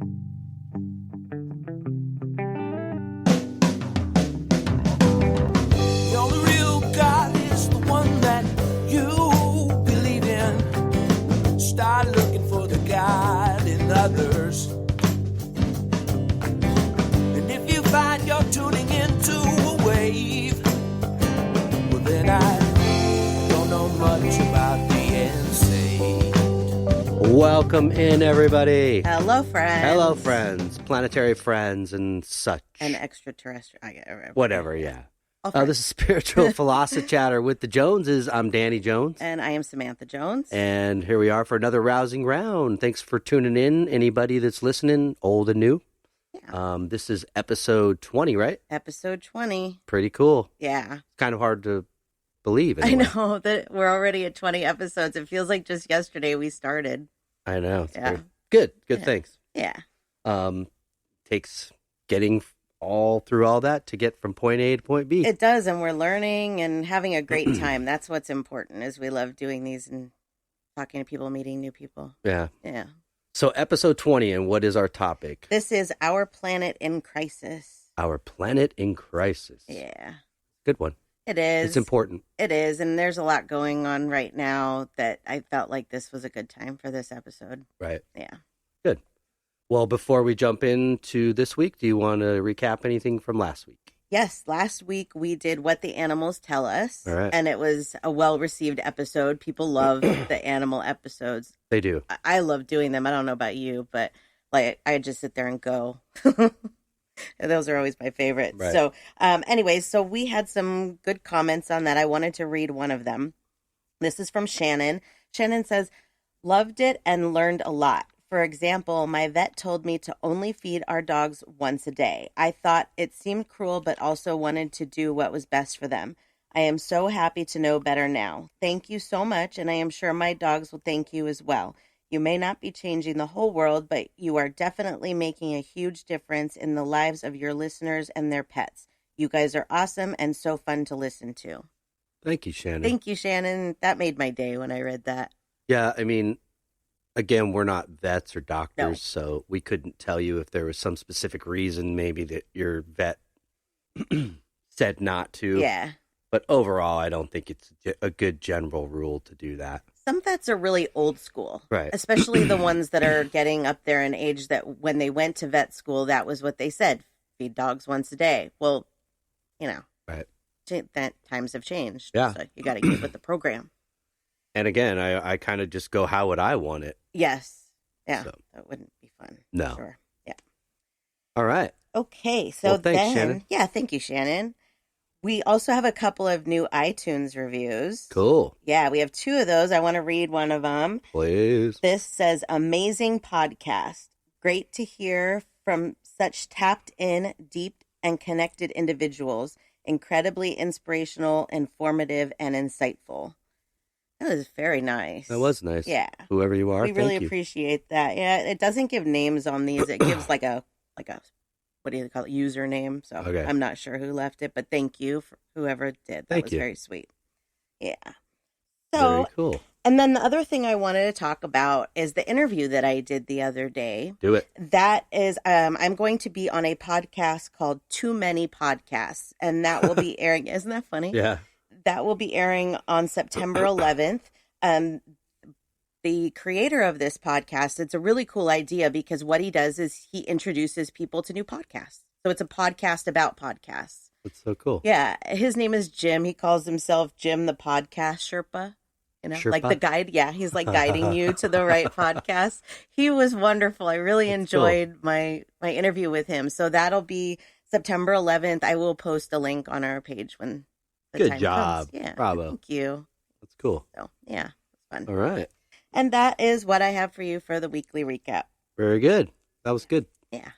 The only real God is the one that you believe in. Start looking for the God in others. And if you find you're tuning into a wave, well then I don't know much about the insane. Welcome in, everybody. Hello, friends. Hello, friends. Planetary friends and such. And extraterrestrial. I get it. Whatever, yeah. All This is Spiritual Philosophy Chatter with the Joneses. I'm Danny Jones. And I am Samantha Jones. And here we are for another rousing round. Thanks for tuning in, anybody that's listening, old and new. Yeah. This is episode 20, right? Episode 20. Pretty cool. Yeah. Kind of hard to believe. I know that we're already at 20 episodes. It feels like just yesterday we started. I know. It's Yeah. Good Yeah. things. Yeah. Takes getting all through all that to get from point A to point B. It does, and we're learning and having a great time. That's what's important, is we love doing these and talking to people, meeting new people. Yeah. Yeah. So episode 20, and what is our topic? This is Our Planet in Crisis. Our Planet in Crisis. Yeah. Good one. It is. It's important. It is, and there's a lot going on right now that I felt like this was a good time for this episode. Right. Yeah. Good. Well, before we jump into this week, do you want to recap anything from last week? Yes, last week we did What the Animals Tell Us, All right. and it was a well-received episode. People love the animal episodes. They do. I love doing them. I don't know about you, but like I just sit there and go. Those are always my favorites. Right. So anyways, so we had some good comments on that. I wanted to read one of them. This is from Shannon. Shannon says, loved it and learned a lot. For example, my vet told me to only feed our dogs once a day. I thought it seemed cruel, but also wanted to do what was best for them. I am so happy to know better now. Thank you so much, and I am sure my dogs will thank you as well. You may not be changing the whole world, but you are definitely making a huge difference in the lives of your listeners and their pets. You guys are awesome and so fun to listen to. Thank you, Shannon. Thank you, Shannon. That made my day when I read that. Yeah, I mean, again, we're not vets or doctors, No. so we couldn't tell you if there was some specific reason maybe that your vet said not to. Yeah. But overall, I don't think it's a good general rule to do that. Some vets are really old school, Right. Especially the ones that are getting up there in age that when they went to vet school, that was what they said, feed dogs once a day. Well, you know, Right. that times have changed. Yeah. So you got to get with the program. And again, I kind of just go, how would I want it? Yes. Yeah. So. That wouldn't be fun. No. Sure. Yeah. All right. Okay. So Well, thanks, then, Shannon. yeah, thank you, Shannon. We also have a couple of new iTunes reviews. Cool. Yeah, we have two of those. I want to read one of them. Please. This says, amazing podcast. Great to hear from such tapped in, deep, and connected individuals. Incredibly inspirational, informative, and insightful. That was very nice. That was nice. Yeah. Whoever you are, We really thank you. appreciate that. Yeah, it doesn't give names on these. It gives like a what do you call it, username. So Okay. I'm not sure who left it, but thank you for whoever did. That Thank was you. very sweet. Yeah. Very So, cool. and then the other thing I wanted to talk about is the interview that I did the other day. Do it. That is, I'm going to be on a podcast called Too Many Podcasts, and that will be airing. Isn't that funny? Yeah. That will be airing on September 11th. The creator of this podcast, it's a really cool idea because what he does is he introduces people to new podcasts. So it's a podcast about podcasts. That's so cool. Yeah. His name is Jim. He calls himself Jim the Podcast Sherpa. You know, like Sherpa? the guide. Yeah. He's like guiding you to the right podcast. He was wonderful. I really That's enjoyed my interview with him. So that'll be September 11th. I will post a link on our page when the Good time job. comes. Yeah. Bravo. Thank you. That's cool. So yeah, it's fun. All right. And that is what I have for you for the weekly recap. Very good. That was good. Yeah.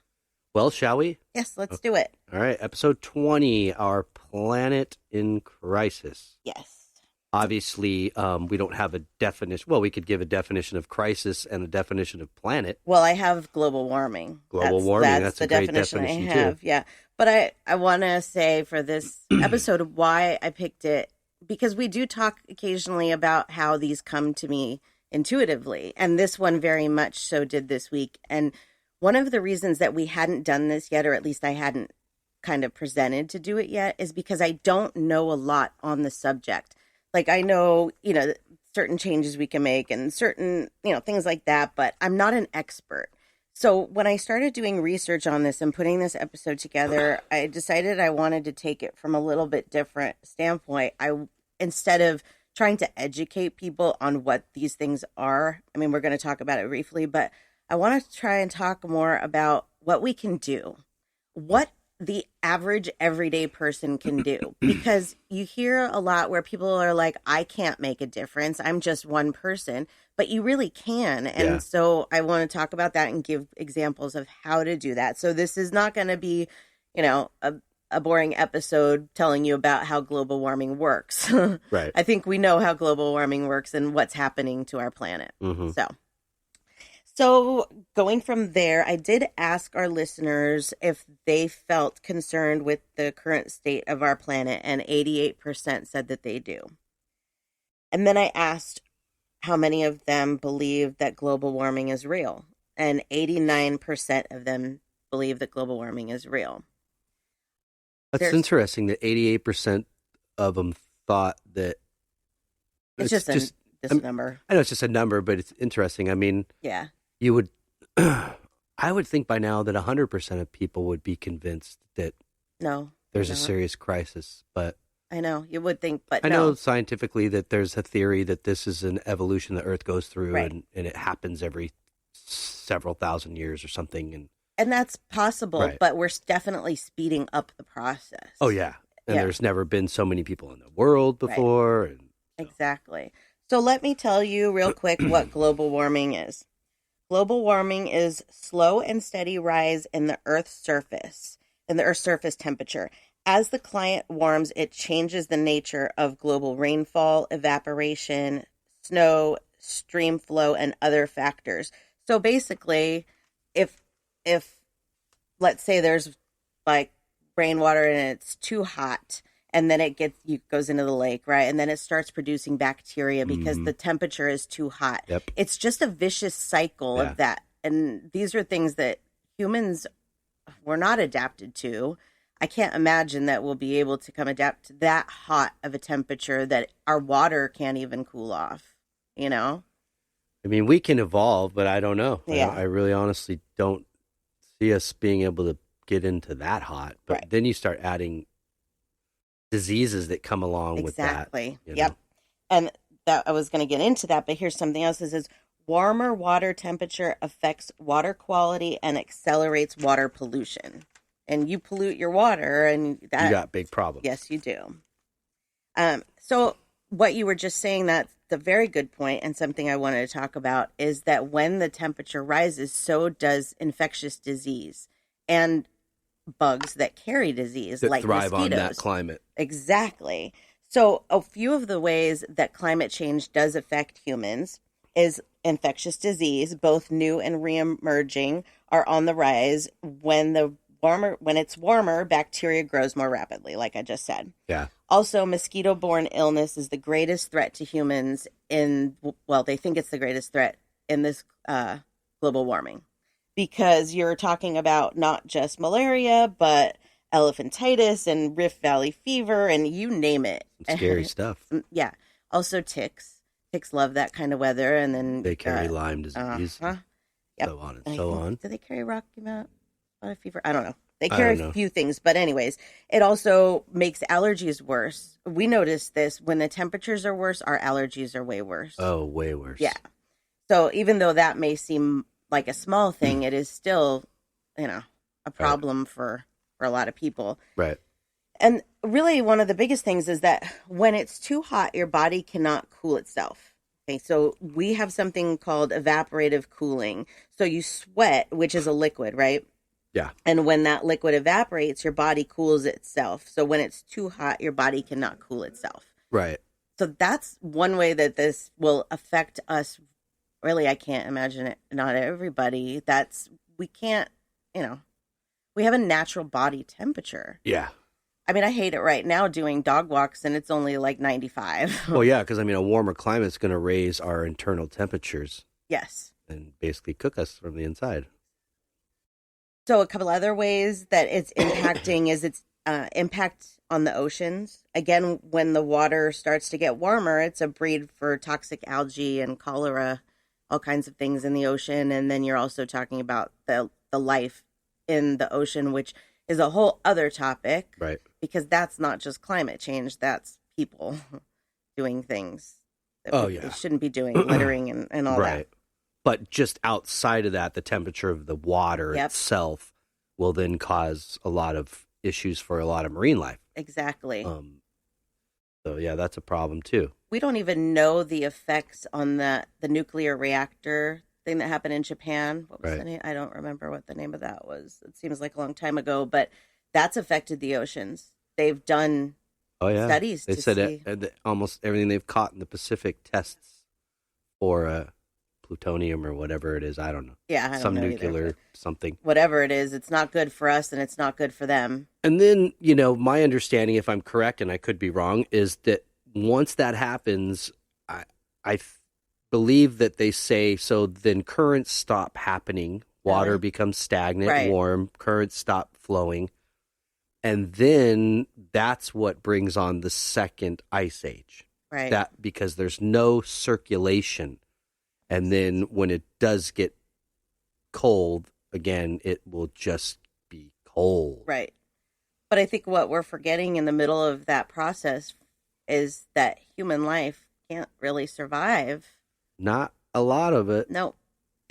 Well, shall we? Yes, let's do it. All right. Episode 20, Our Planet in Crisis. Yes. Obviously, we don't have a definition. Well, we could give a definition of crisis and a definition of planet. Well, I have global warming. Global warming, that's the a great definition I definition, have. too. Yeah. But I want to say for this episode why I picked it, because we do talk occasionally about how these come to me intuitively. And this one very much so did this week. And one of the reasons that we hadn't done this yet, or at least I hadn't kind of presented to do it yet, is because I don't know a lot on the subject. Like I know, certain changes we can make and certain, things like that, but I'm not an expert. So when I started doing research on this and putting this episode together, I decided I wanted to take it from a little bit different standpoint. Instead of trying to educate people on what these things are, I mean, we're going to talk about it briefly, but I want to try and talk more about what we can do, what the average everyday person can do, because you hear a lot where people are like, I can't make a difference. I'm just one person, but you really can. And so I want to talk about that and give examples of how to do that. So this is not going to be, a boring episode telling you about how global warming works. Right. I think we know how global warming works and what's happening to our planet. Mm-hmm. So going from there, I did ask our listeners if they felt concerned with the current state of our planet, and 88% said that they do. And then I asked how many of them believe that global warming is real, and 89% of them believe that global warming is real. That's interesting that 88% of them thought that it's just a number. I know it's just a number, but it's interesting. I mean, yeah. You would, I would think by now that 100% of people would be convinced that there's a serious crisis. But I know you would think, but I know scientifically that there's a theory that this is an evolution the Earth goes through, right. and it happens every several thousand years or something, and that's possible. Right. But we're definitely speeding up the process. Oh yeah, and there's never been so many people in the world before. Right. And so. Exactly. So let me tell you real quick what global warming is. Global warming is slow and steady rise in the Earth's surface temperature. As the climate warms, it changes the nature of global rainfall, evaporation, snow, stream flow, and other factors. So basically, if let's say there's like rainwater and it's too hot, and then it goes into the lake, right? And then it starts producing bacteria because the temperature is too hot. Yep. It's just a vicious cycle of that. And these are things that humans were not adapted to. I can't imagine that we'll be able to come adapt to that hot of a temperature that our water can't even cool off, I mean, we can evolve, but I don't know. Yeah. I really honestly don't see us being able to get into that hot. But then you start adding diseases that come along with that. Exactly. Yep. And that I was going to get into that, but here's something else. It says warmer water temperature affects water quality and accelerates water pollution. And you pollute your water, and that you got big problems. Yes, you do. So what you were just saying, that's a very good point, and something I wanted to talk about is that when the temperature rises, so does infectious disease and bugs that carry disease, that like thrive mosquitoes. on that climate. Exactly. So a few of the ways that climate change does affect humans is infectious disease, both new and reemerging, are on the rise. When it's warmer, bacteria grows more rapidly, like I just said. Yeah. Also, mosquito-borne illness is the greatest threat to humans they think it's the greatest threat in this global warming. Because you're talking about not just malaria, but elephantitis and Rift Valley fever, and you name it. Scary stuff. Yeah. Also ticks. Ticks love that kind of weather, and then they carry Lyme disease. Yep. So on and so on. Do they carry Rocky Mountain fever? I don't know. They carry a few things, but anyways, it also makes allergies worse. We notice this when the temperatures are worse, our allergies are way worse. Oh, way worse. Yeah. So even though that may seem like a small thing, it is still, a problem for a lot of people. Right. And really one of the biggest things is that when it's too hot, your body cannot cool itself. Okay, so we have something called evaporative cooling. So you sweat, which is a liquid, right? Yeah. And when that liquid evaporates, your body cools itself. So when it's too hot, your body cannot cool itself. Right. So that's one way that this will affect us. Really, I can't imagine it. Not everybody. We can't, we have a natural body temperature. Yeah. I mean, I hate it right now doing dog walks and it's only like 95. Well, yeah, because a warmer climate is going to raise our internal temperatures. Yes. And basically cook us from the inside. So a couple other ways that it's impacting is its impact on the oceans. Again, when the water starts to get warmer, it's a breed for toxic algae and cholera, all kinds of things in the ocean. And then you're also talking about the life in the ocean, which is a whole other topic. Right. Because that's not just climate change, that's people doing things that they shouldn't be doing, littering and all that. But just outside of that, the temperature of the water itself will then cause a lot of issues for a lot of marine life. Exactly. So, yeah, that's a problem, too. We don't even know the effects on the nuclear reactor thing that happened in Japan. What was the name? I don't remember what the name of that was. It seems like a long time ago, but that's affected the oceans. They've done studies they to said see. almost everything they've caught in the Pacific tests for plutonium or whatever it is. I don't know. Yeah, I don't some know nuclear either, something. Whatever it is, it's not good for us and it's not good for them. And then, my understanding, if I'm correct, and I could be wrong, is that once that happens, I believe that they say, so then currents stop happening, water becomes stagnant, warm, currents stop flowing, and then that's what brings on the second ice age. Right. That because there's no circulation. And then when it does get cold, again, it will just be cold. Right. But I think what we're forgetting in the middle of that process is that human life can't really survive. Not a lot of it. No,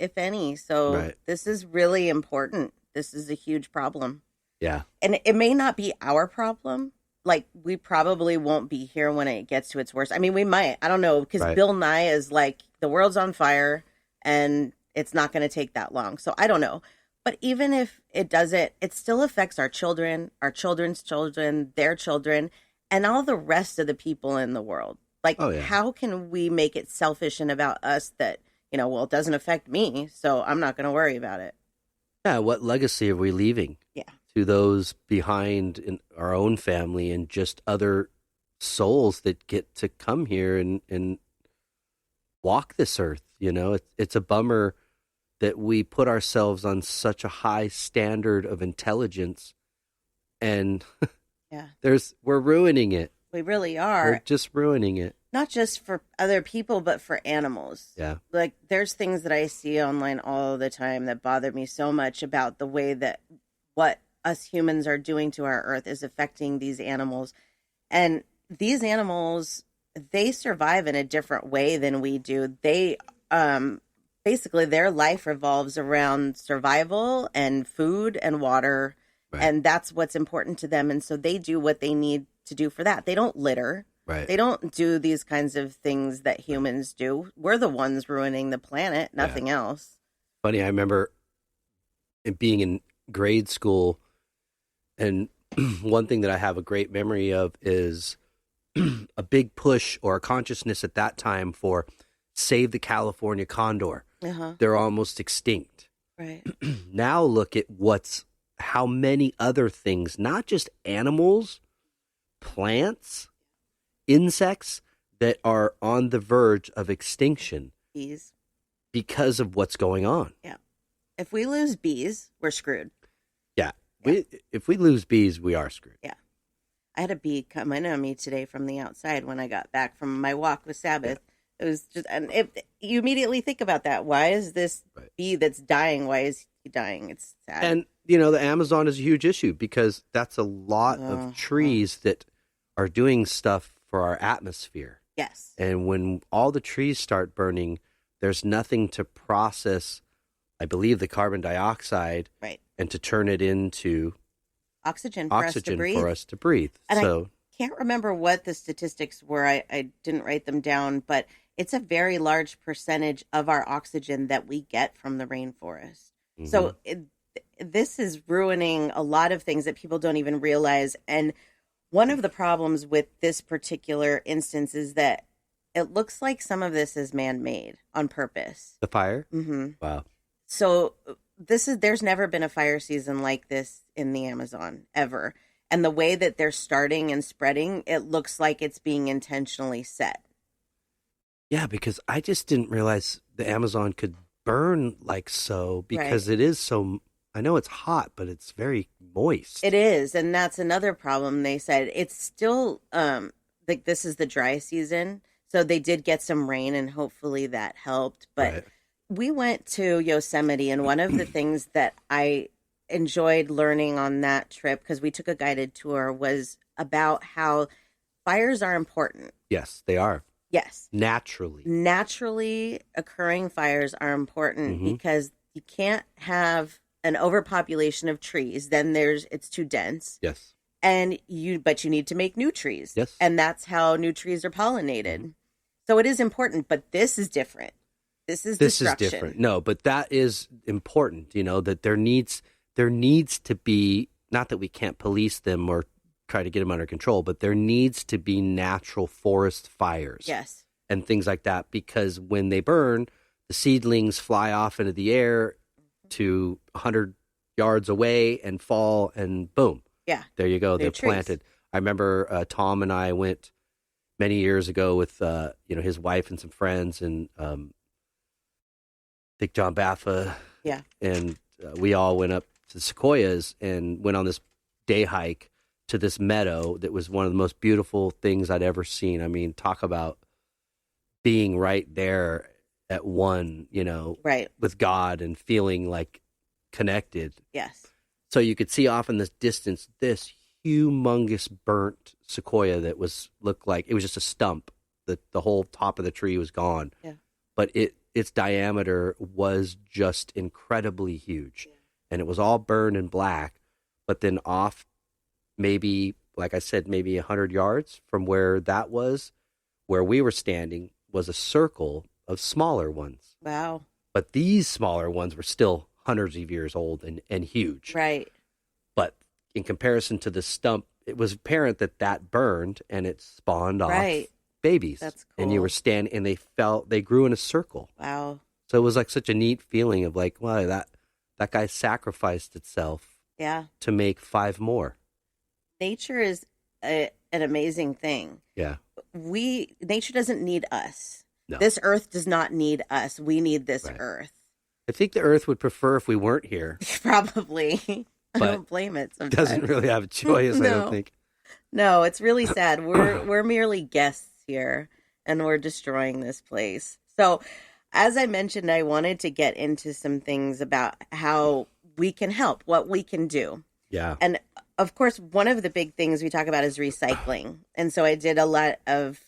if any. So this is really important. This is a huge problem. Yeah. And it may not be our problem. Like, we probably won't be here when it gets to its worst. I mean, we might. I don't know. Because Bill Nye is like, the world's on fire and it's not going to take that long. So I don't know. But even if it doesn't, it still affects our children, our children's children, their children, and all the rest of the people in the world. Like, how can we make it selfish and about us that, well, it doesn't affect me, so I'm not going to worry about it. Yeah, what legacy are we leaving? Yeah. To those behind in our own family and just other souls that get to come here and walk this earth. It's a bummer that we put ourselves on such a high standard of intelligence, and we're ruining it. We really are. We're just ruining it. Not just for other people, but for animals. Yeah. Like, there's things that I see online all the time that bother me so much about the way that what us humans are doing to our earth is affecting these animals. And these animals, they survive in a different way than we do. They, basically, their life revolves around survival and food and water. Right. And that's what's important to them. And so they do what they need to do for that. They don't litter. Right. They don't do these kinds of things that humans do. We're the ones ruining the planet, nothing else. Funny, I remember being in grade school, and one thing that I have a great memory of is a big push or a consciousness at that time for save the California condor. Uh-huh. They're almost extinct. Right. Now look at how many other things, not just animals, plants, insects that are on the verge of extinction. Bees. Because of what's going on. Yeah. If we lose bees, we're screwed. Yeah. If we lose bees, we are screwed. Yeah. I had a bee come in on me today from the outside when I got back from my walk with Sabbath. Yeah. It was just, and if you immediately think about that, why is this bee that's dying? Why is he dying? It's sad. And, the Amazon is a huge issue because that's a lot of trees that are doing stuff for our atmosphere. Yes. And when all the trees start burning, there's nothing to process, I believe, the carbon dioxide. Right. And to turn it into oxygen for us to breathe. And so I can't remember what the statistics were. I didn't write them down, but it's a very large percentage of our oxygen that we get from the rainforest. Mm-hmm. So this is ruining a lot of things that people don't even realize. And one of the problems with this particular instance is that it looks like some of this is man-made on purpose. The fire? Mm-hmm. Wow. So there's never been a fire season like this in the Amazon ever. And the way that they're starting and spreading, it looks like it's being intentionally set. Yeah, because I just didn't realize the Amazon could burn like so because it is so I know it's hot, but it's very moist. It is, and that's another problem. They said it's still like this is the dry season, so they did get some rain, and hopefully that helped. But Right. we went to Yosemite, and one of the things that I enjoyed learning on that trip, because we took a guided tour, was about how fires are important. Yes, they are. Yes, Naturally. occurring fires are important Mhm. because you can't have an overpopulation of trees. Then it's too dense, Yes. but you need to make new trees. Yes. And that's how new trees are pollinated. So it is important, but this is different. This is This is destruction. different. No, but that is important, that there needs to be, not that we can't police them or try to get them under control, but there needs to be natural forest fires. Yes. And things like that, because when they burn, the seedlings fly off into the air to 100 yards away and fall, and boom. Yeah. There you go. They're They're planted. I remember Tom and I went many years ago with his wife and some friends, and I think John Baffa. Yeah. And we all went up to the Sequoias and went on this day hike to this meadow that was one of the most beautiful things I'd ever seen. I mean, talk about being right there at one, Right. with God and feeling like connected. Yes. So you could see off in the distance this humongous burnt sequoia that looked like it was just a stump. The whole top of the tree was gone. Yeah. But its diameter was just incredibly huge. Yeah. And it was all burned and black. But then off, maybe, like I said, maybe 100 yards from where where we were standing, was a circle of smaller ones. Wow. But these smaller ones were still hundreds of years old and huge. Right. But in comparison to the stump, it was apparent that burned and it spawned off Right. babies. That's And you cool. were standing, and they grew in a circle. Wow. So it was like such a neat feeling of like, wow, that guy sacrificed itself Yeah. to make 5 more. Nature is an amazing thing. Yeah. Nature doesn't need us. No. This earth does not need us. We need this Right. earth. I think the earth would prefer if we weren't here. Probably. I But don't blame it sometimes. Doesn't really have a choice, I No. don't think. No, it's really sad. We're merely guests here, and we're destroying this place. So, as I mentioned, I wanted to get into some things about how we can help, what we can do. Yeah. And of course, one of the big things we talk about is recycling. And so I did a lot of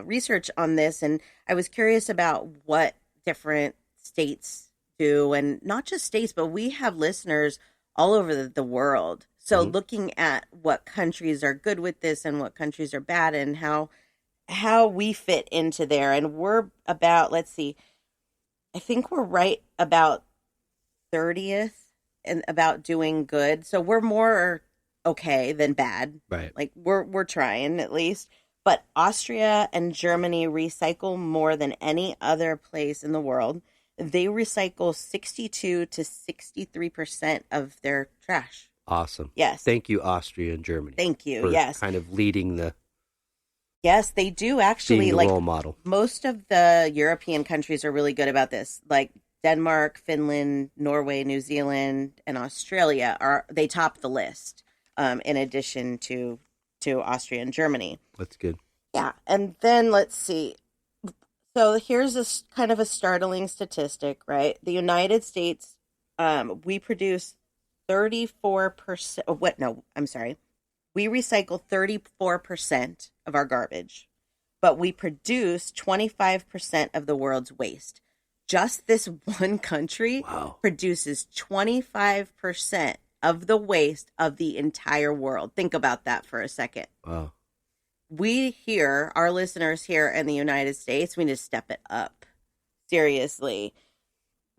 research on this, and I was curious about what different states do, and not just states, but we have listeners all over the world. So looking at what countries are good with this and what countries are bad, and how we fit into there. And we're about, let's see, I think we're right about 30th and about doing good. So we're more okay than bad. Right. Like we're trying at least. But Austria and Germany recycle more than any other place in the world. They recycle 62 to 63% of their trash. Awesome. Yes. Thank you, Austria and Germany. Thank you. For Yes. kind of leading Yes, they do actually. being the Like role model. most of the European countries are really good about this. Like Denmark, Finland, Norway, New Zealand, and Australia they top the list. In addition to Austria and Germany. That's good. Yeah, and then let's see. So here's kind of a startling statistic, right? The United States, we produce 34%. Oh, what? No, I'm sorry. We recycle 34% of our garbage, but we produce 25% of the world's waste. Just this one country Wow. produces 25% of the waste of the entire world. Think about that for a second. Wow. We here, our listeners here in the United States, we need to step it up. Seriously.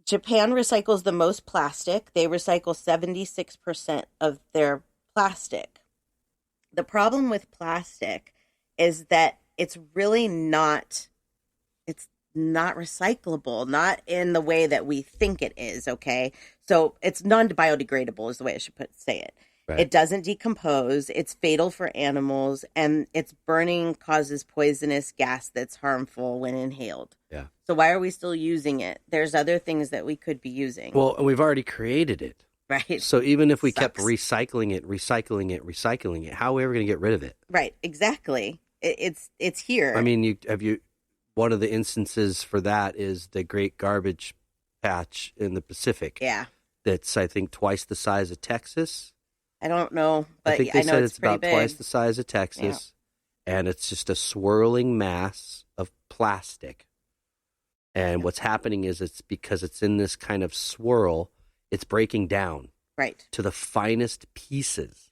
Japan recycles the most plastic. They recycle 76% of their plastic. The problem with plastic is that it's really not recyclable, not in the way that we think it is, okay? So it's non-biodegradable is the way I should say it. Right. It doesn't decompose. It's fatal for animals, and its burning causes poisonous gas that's harmful when inhaled. Yeah. So why are we still using it? There's other things that we could be using. Well, and we've already created it. Right. So even if we kept Sucks. recycling it, how are we ever going to get rid of it? Right. Exactly. It's here. I mean, one of the instances for that is the Great Garbage Patch in the Pacific. Yeah. That's, I think, twice the size of Texas. I don't know, but I think I they know said it's it's pretty about big. twice the size of Texas, and it's just a swirling mass of plastic. And what's happening is it's because it's in this kind of swirl, it's breaking down Right. to the finest pieces.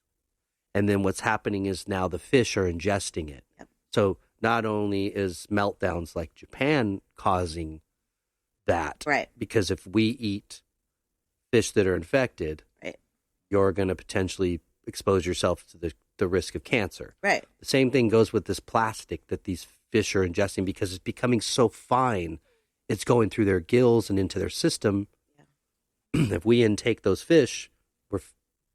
And then what's happening is now the fish are ingesting it. Yep. So not only is meltdowns like Japan causing that, Right. because if we eat fish that are infected, Right. you're going to potentially expose yourself to the risk of cancer. Right. The same thing goes with this plastic that these fish are ingesting because it's becoming so fine, it's going through their gills and into their system. Yeah. If we intake those fish, we're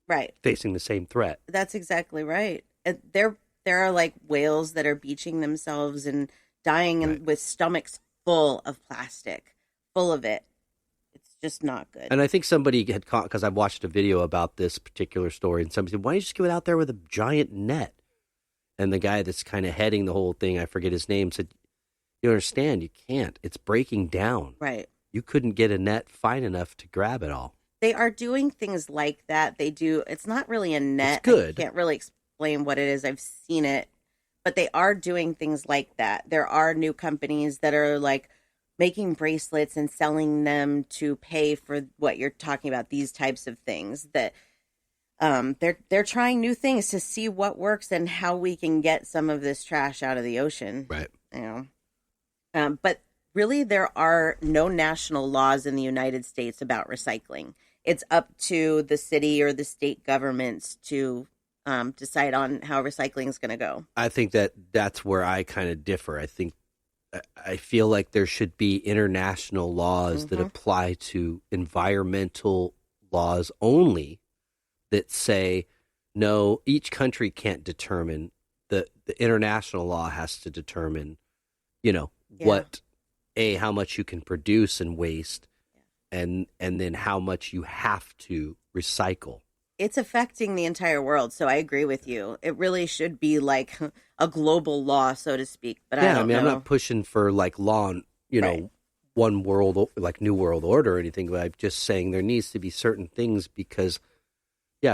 Right. facing the same threat. That's exactly right. There are like whales that are beaching themselves and dying Right. with stomachs full of plastic, full of it. It's just not good. And I think somebody had caught, because I've watched a video about this particular story, and somebody said, why don't you just go out there with a giant net? And the guy that's kind of heading the whole thing, I forget his name, said, you understand, you can't. It's breaking down. Right. You couldn't get a net fine enough to grab it all. They are doing things like that. They do. It's not really a net. It's good. I can't really explain what it is. I've seen it, but they are doing things like that. There are new companies that are like making bracelets and selling them to pay for what you're talking about. These types of things that they're trying new things to see what works and how we can get some of this trash out of the ocean. Right. You know, but really, there are no national laws in the United States about recycling. It's up to the city or the state governments to decide on how recycling is going to go. I think that's where I kind of differ. I feel like there should be international laws that apply to environmental laws only, that say, no, each country can't determine. The international law has to determine, what, how much you can produce and waste, and then how much you have to recycle. It's affecting the entire world, so I agree with you. It really should be like a global law, so to speak. But I don't know. I'm not pushing for like law, Right. one world, like New World Order or anything, but I'm just saying there needs to be certain things because,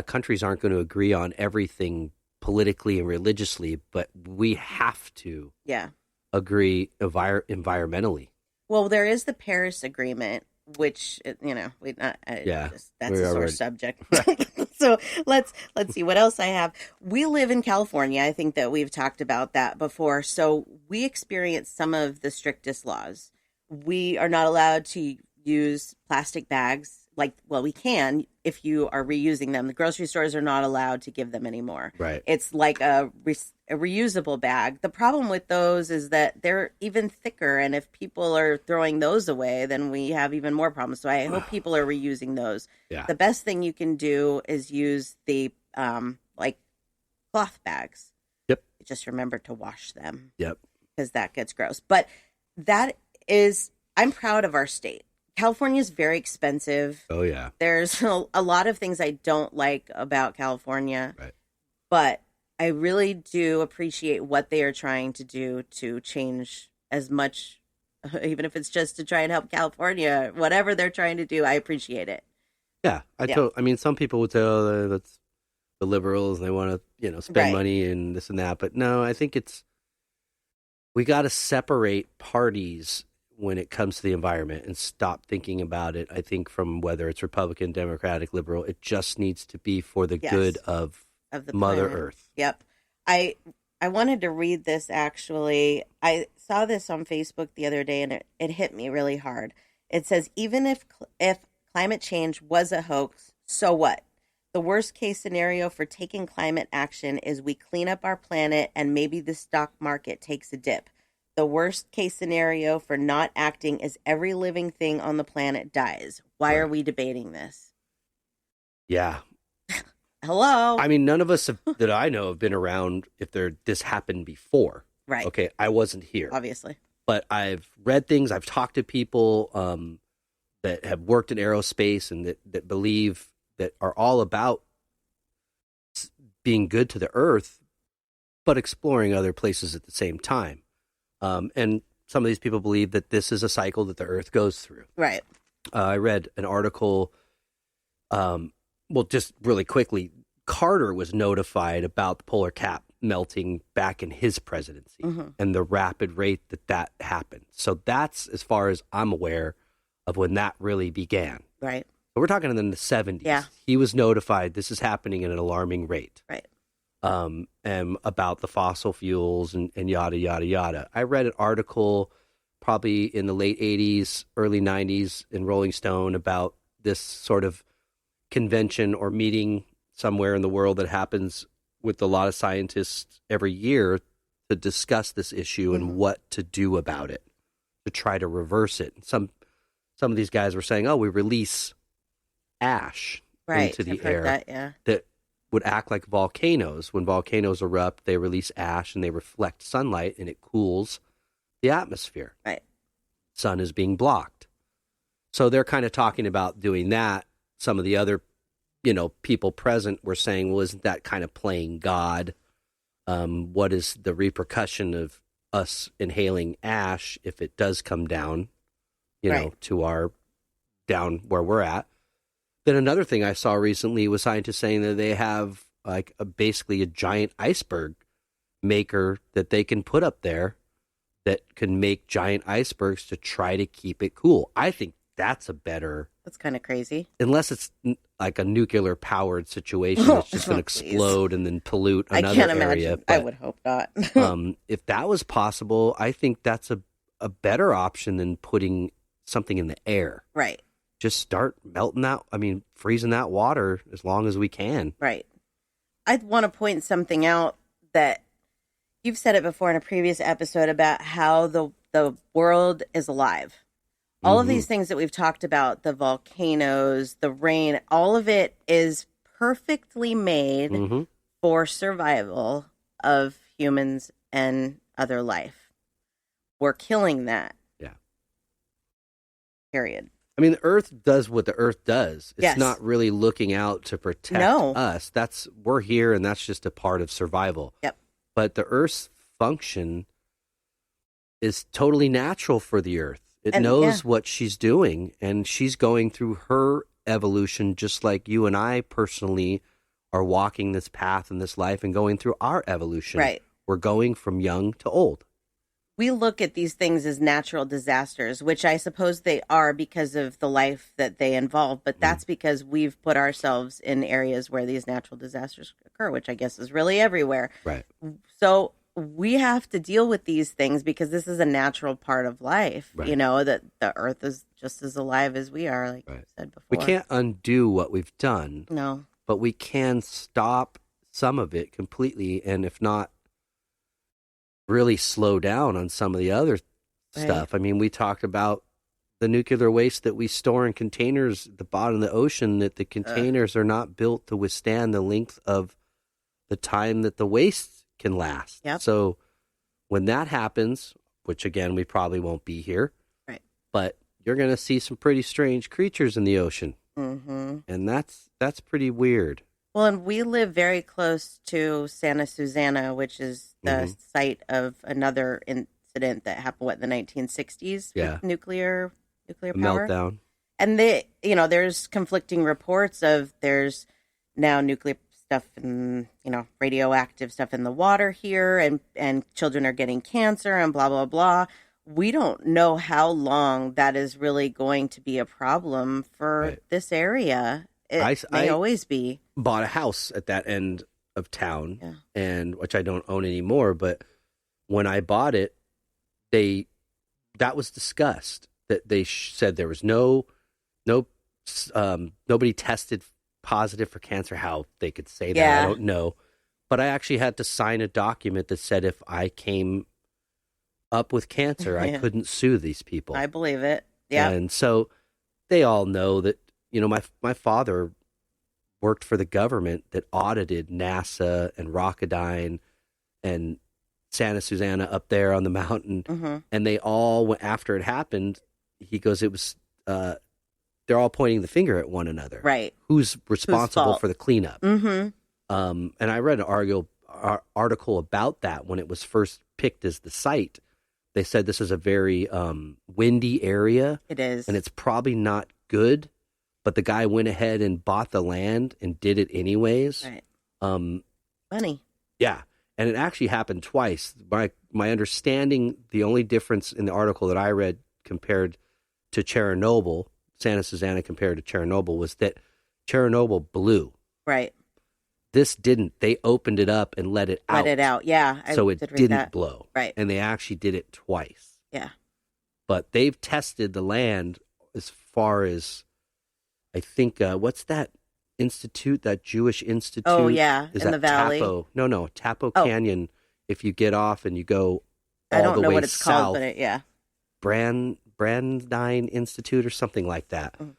countries aren't going to agree on everything politically and religiously, but we have to agree environmentally. Well, there is the Paris Agreement, which that's a sore subject. So let's see what else I have. We live in California. I think that we've talked about that before. So we experience some of the strictest laws. We are not allowed to use plastic bags. We can if you are reusing them. The grocery stores are not allowed to give them anymore. Right. It's like a reusable bag. The problem with those is that they're even thicker, and if people are throwing those away, then we have even more problems. So I hope people are reusing those. Yeah. The best thing you can do is use the cloth bags. Yep. Just remember to wash them. Yep. Because that gets gross. But I'm proud of our state. California is very expensive. Oh, yeah. There's a lot of things I don't like about California. Right. But I really do appreciate what they are trying to do to change as much, even if it's just to try and help California, whatever they're trying to do, I appreciate it. Yeah. I mean, some people would say, oh, that's the liberals and they want to, spend money and this and that. But no, I think we got to separate parties when it comes to the environment and stop thinking about it. I think from whether it's Republican, Democratic, liberal, it just needs to be for the good of the Mother planet. Earth. Yep. I wanted to read this actually. I saw this on Facebook the other day and it hit me really hard. It says, even if climate change was a hoax, so what? The worst case scenario for taking climate action is we clean up our planet and maybe the stock market takes a dip. The worst case scenario for not acting is every living thing on the planet dies. Why are we debating this? Yeah. Hello. I mean, none of us that I know have been around if this happened before. Right. Okay, I wasn't here. Obviously. But I've read things, I've talked to people that have worked in aerospace and that believe that are all about being good to the earth, but exploring other places at the same time. And some of these people believe that this is a cycle that the earth goes through. Right. I read an article, well, just really quickly, Carter was notified about the polar cap melting back in his presidency and the rapid rate that happened. So that's, as far as I'm aware, of when that really began. Right. But we're talking in the 70s. Yeah. He was notified this is happening at an alarming rate. Right. And about the fossil fuels and yada, yada, yada. I read an article probably in the late 80s, early 90s in Rolling Stone about this sort of convention or meeting somewhere in the world that happens with a lot of scientists every year to discuss this issue and what to do about it, to try to reverse it. Some of these guys were saying, "Oh, we release ash into the air that would act like volcanoes. When volcanoes erupt, they release ash and they reflect sunlight, and it cools the atmosphere. Right. Sun is being blocked. So they're kind of talking about doing that. Some of the other people present were saying, well, isn't that kind of playing God? What is the repercussion of us inhaling ash if it does come down, to our down where we're at? Then another thing I saw recently was scientists saying that they have basically a giant iceberg maker that they can put up there that can make giant icebergs to try to keep it cool. I think that's That's kind of crazy. Unless it's like a nuclear powered situation that's just going to explode and then pollute another I can't area. imagine. I would hope not. If that was possible, I think that's a better option than putting something in the air. Right. Just start freezing that water as long as we can. Right. I want to point something out that you've said it before in a previous episode about how the world is alive. All of these things that we've talked about, the volcanoes, the rain, all of it is perfectly made for survival of humans and other life. We're killing that. Yeah. Period. I mean, the earth does what the earth does. It's Yes. not really looking out to protect us. We're here, and that's just a part of survival. Yep. But the earth's function is totally natural for the earth. It knows what she's doing, and she's going through her evolution just like you and I personally are walking this path in this life and going through our evolution. Right. We're going from young to old. We look at these things as natural disasters, which I suppose they are because of the life that they involve, but that's because we've put ourselves in areas where these natural disasters occur, which I guess is really everywhere. Right. So we have to deal with these things because this is a natural part of life, Right. That the earth is just as alive as we are, like you said before. We can't undo what we've done. No. But we can stop some of it completely, and if not, really slow down on some of the other stuff. I mean, we talked about the nuclear waste that we store in containers at the bottom of the ocean, that the containers are not built to withstand the length of the time that the waste can last. Yep. So when that happens, which again, we probably won't be here, right? But you're going to see some pretty strange creatures in the ocean. Mm-hmm. And that's pretty weird. Well, and we live very close to Santa Susana, which is the site of another incident that happened, in the 1960s with nuclear power. Meltdown. And there's conflicting reports of there's now nuclear stuff and, radioactive stuff in the water here, and children are getting cancer and blah, blah, blah. We don't know how long that is really going to be a problem for this area. It may always be. Bought a house at that end of town, and which I don't own anymore. But when I bought it, that was discussed. That they said there was nobody tested positive for cancer. How they could say that, I don't know. But I actually had to sign a document that said if I came up with cancer, I couldn't sue these people. I believe it. Yeah. And so they all know that, my father worked for the government that audited NASA and Rocketdyne and Santa Susana up there on the mountain. And they all went, after it happened, he goes, it was they're all pointing the finger at one another. Right. Who's responsible fault? for the cleanup? Mm-hmm. And I read an article about that when it was first picked as the site. They said this is a very windy area. It is. And it's probably not good, but the guy went ahead and bought the land and did it anyways. Right. Money. Yeah. And it actually happened twice. My understanding, the only difference in the article that I read compared to Chernobyl, Santa Susana compared to Chernobyl, was that Chernobyl blew. Right. This didn't. They opened it up and let it out. Let it out, yeah. So it didn't blow. Right. And they actually did it twice. Yeah. But they've tested the land as far as, I think, what's that institute, that Jewish institute? Oh, yeah, is in that the valley. Tapo? No, Tapo Canyon. If you get off and you go all I don't the know way what it's south, called, but yeah. Brandine Institute or something like that. Mm.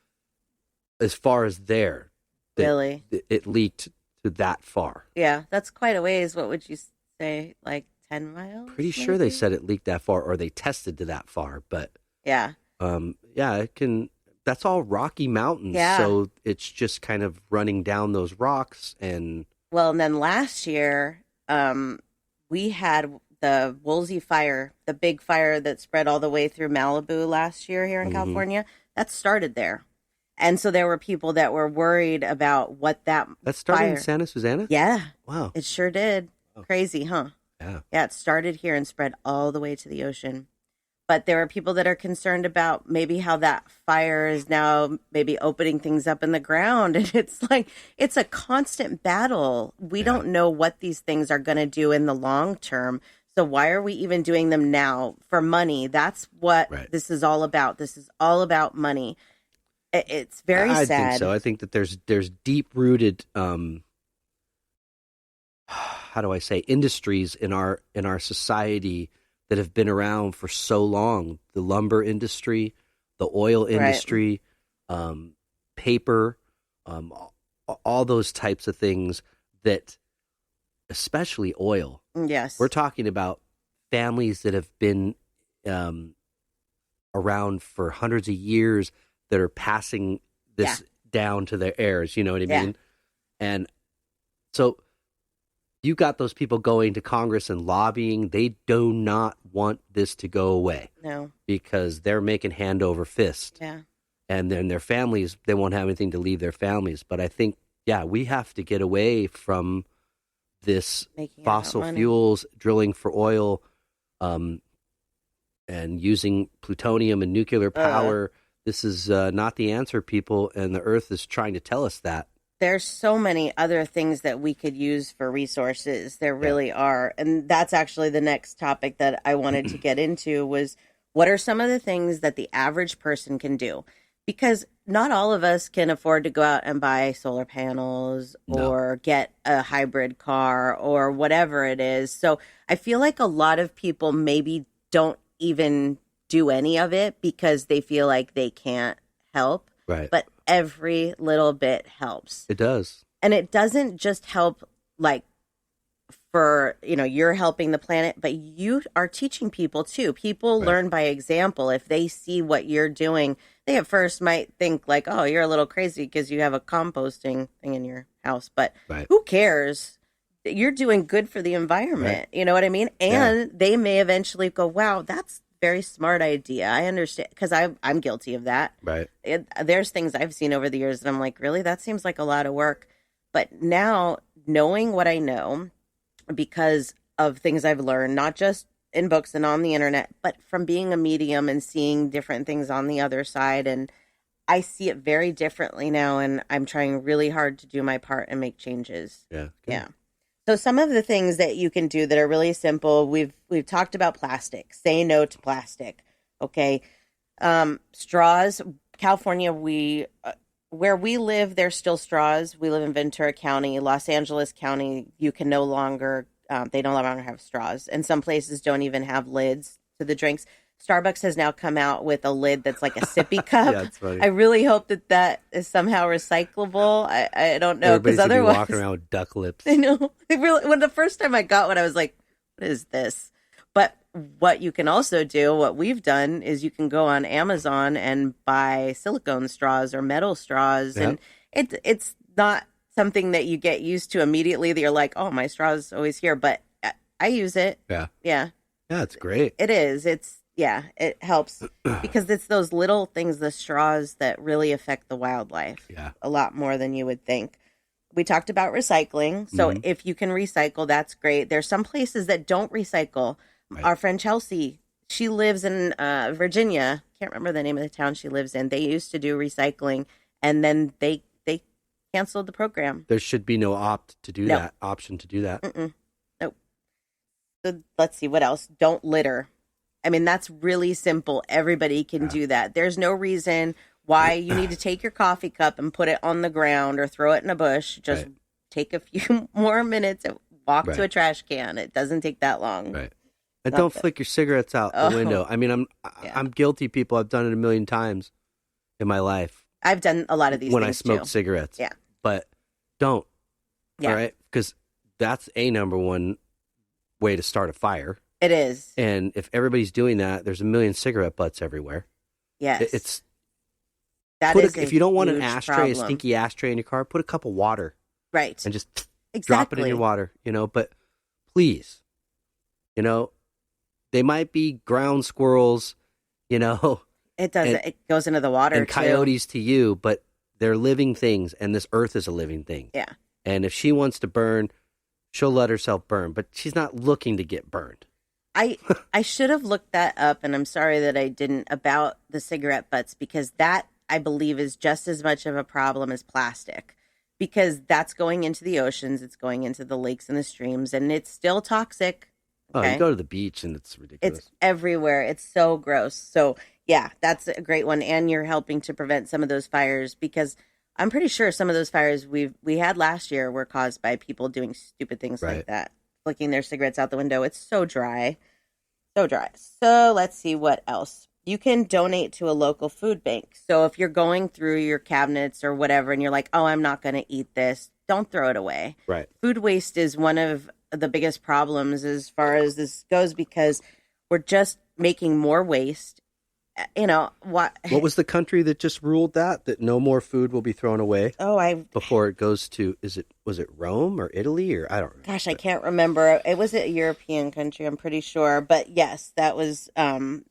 As far as there, Really? it leaked to that far. Yeah, that's quite a ways. What would you say, like 10 miles? Pretty sure they said it leaked that far, or they tested to that far. But yeah, it can. That's all Rocky Mountains, Yeah. so it's just kind of running down those rocks. And well, and then last year, we had the Woolsey fire, the big fire that spread all the way through Malibu last year here in California. That started there. And so there were people that were worried about what that started fire... in Santa Susana. Yeah. Wow. It sure did. Crazy, huh? Yeah. Yeah, it started here and spread all the way to the ocean. But there are people that are concerned about maybe how that fire is now maybe opening things up in the ground. And it's like, it's a constant battle. We don't know what these things are going to do in the long term. So why are we even doing them now? For money. That's what this is all about. This is all about money. It's very sad. I think so. I think that there's deep-rooted, how do I say, industries in our society that have been around for so long. The lumber industry, the oil industry, paper, all those types of things that, especially oil. Yes. We're talking about families that have been around for hundreds of years that are passing this down to their heirs, you know what I mean? And so you got those people going to Congress and lobbying. They do not want this to go away. No. Because they're making hand over fist. Yeah. And then their families, they won't have anything to leave their families. But I think, we have to get away from this fossil fuels, drilling for oil, and using plutonium and nuclear power. This is not the answer, people, and the Earth is trying to tell us that. There's so many other things that we could use for resources. There really are. And that's actually the next topic that I wanted to get into was what are some of the things that the average person can do? Because not all of us can afford to go out and buy solar panels or get a hybrid car or whatever it is. So I feel like a lot of people maybe don't even do any of it because they feel like they can't help. Right. But every little bit helps. It does. And it doesn't just help like for, you're helping the planet, but you are teaching people too. People learn by example. If they see what you're doing, they at first might think like, oh, you're a little crazy because you have a composting thing in your house, but who cares? You're doing good for the environment. You know what I mean? And they may eventually go, wow, that's very smart idea. I understand because I'm guilty of that. Right. There's things I've seen over the years that I'm like, really, that seems like a lot of work. But now knowing what I know because of things I've learned, not just in books and on the internet, but from being a medium and seeing different things on the other side. And I see it very differently now. And I'm trying really hard to do my part and make changes. Yeah. Yeah. So some of the things that you can do that are really simple, we've talked about plastic. Say no to plastic. Okay. Straws, California, where we live, there's still straws. We live in Ventura County, Los Angeles County. You can no longer, they no longer have straws. And some places don't even have lids to the drinks. Starbucks has now come out with a lid that's like a sippy cup. Yeah, it's funny. I really hope that is somehow recyclable. I don't know. Everybody's otherwise, walking around with duck lips. I know. When the first time I got one, I was like, what is this? But what you can also do, what we've done, is you can go on Amazon and buy silicone straws or metal straws. Yep. And it's not something that you get used to immediately that you're like, oh, my straw is always here. But I use it. Yeah. Yeah. Yeah, it's great. It is. It helps because it's those little things, the straws, that really affect the wildlife a lot more than you would think. We talked about recycling. So if you can recycle, that's great. There's some places that don't recycle. Right. Our friend Chelsea, she lives in Virginia. Can't remember the name of the town she lives in. They used to do recycling, and then they canceled the program. There should be no option to do that. Mm-mm. Nope. So let's see, what else? Don't litter. I mean, that's really simple. Everybody can do that. There's no reason why you need to take your coffee cup and put it on the ground or throw it in a bush. Just take a few more minutes and walk to a trash can. It doesn't take that long. Right. And don't flick your cigarettes out the window. I mean, I'm guilty, people. I've done it a million times in my life. I've done a lot of these when things I smoke too. cigarettes. Yeah. But don't. Yeah. All right? Because that's a number one way to start a fire. It is. And if everybody's doing that, there's a million cigarette butts everywhere. Yes. If you don't want an ashtray, problem. a stinky ashtray in your car, put a cup of water. Right. And just drop it in your water, but please, they might be ground squirrels, It does. It goes into the water and coyotes to you, but they're living things, and this earth is a living thing. Yeah. And if she wants to burn, she'll let herself burn, but she's not looking to get burned. I should have looked that up, and I'm sorry that I didn't, about the cigarette butts, because that, I believe, is just as much of a problem as plastic, because that's going into the oceans, it's going into the lakes and the streams, and it's still toxic. Okay? Oh, you go to the beach, and it's ridiculous. It's everywhere. It's so gross. So, yeah, that's a great one, and you're helping to prevent some of those fires, because I'm pretty sure some of those fires we had last year were caused by people doing stupid things like that. Flicking their cigarettes out the window. It's so dry. So dry. So let's see what else. You can donate to a local food bank. So if you're going through your cabinets or whatever and you're like, oh, I'm not going to eat this, don't throw it away. Right. Food waste is one of the biggest problems as far as this goes, because we're just making more waste. What was the country that just ruled that no more food will be thrown away? Before it goes to, was it Rome or Italy, or I don't remember. Gosh, I can't remember. It was a European country, I'm pretty sure. But yes, that was I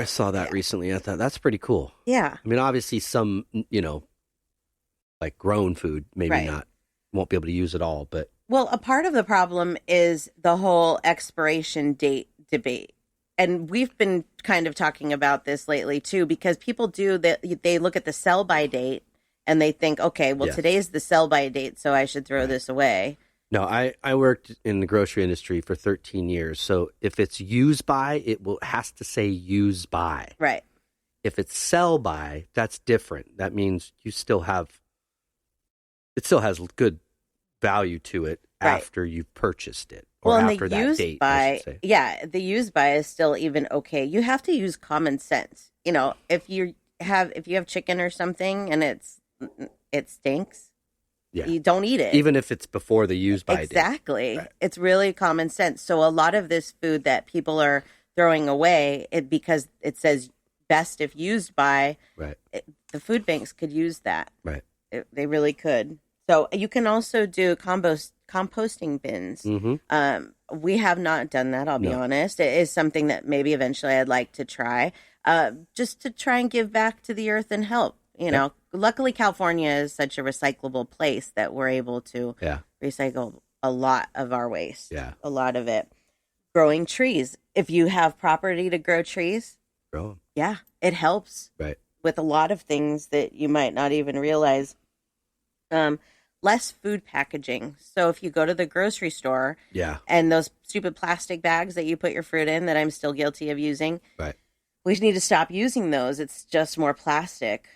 saw that recently. I thought that's pretty cool. Yeah. I mean, obviously some, like grown food, maybe not, won't be able to use it all, but. Well, a part of the problem is the whole expiration date debate. And we've been kind of talking about this lately, too, because people do that. They look at the sell-by date and they think, okay, well, today's the sell-by date, so I should throw this away. No, I worked in the grocery industry for 13 years. So if it's use by, has to say use by. Right. If it's sell by, that's different. That means it still has good value to it after you've purchased it. Or after that date, I should say. Yeah, the use by is still even okay. You have to use common sense. If you have chicken or something and it stinks, you don't eat it. Even if it's before the use by date. Exactly. Right. It's really common sense. So a lot of this food that people are throwing away, because it says best if used by, the food banks could use that. Right. They really could. So you can also do composting bins. Mm-hmm. We have not done that, I'll be honest. It is something that maybe eventually I'd like to try, just to try and give back to the earth and help. Luckily, California is such a recyclable place that we're able to recycle a lot of our waste. Yeah. A lot of it. Growing trees. If you have property to grow trees, grow them. Yeah, it helps with a lot of things that you might not even realize. Less food packaging. So if you go to the grocery store and those stupid plastic bags that you put your fruit in that I'm still guilty of using, we need to stop using those. It's just more plastic.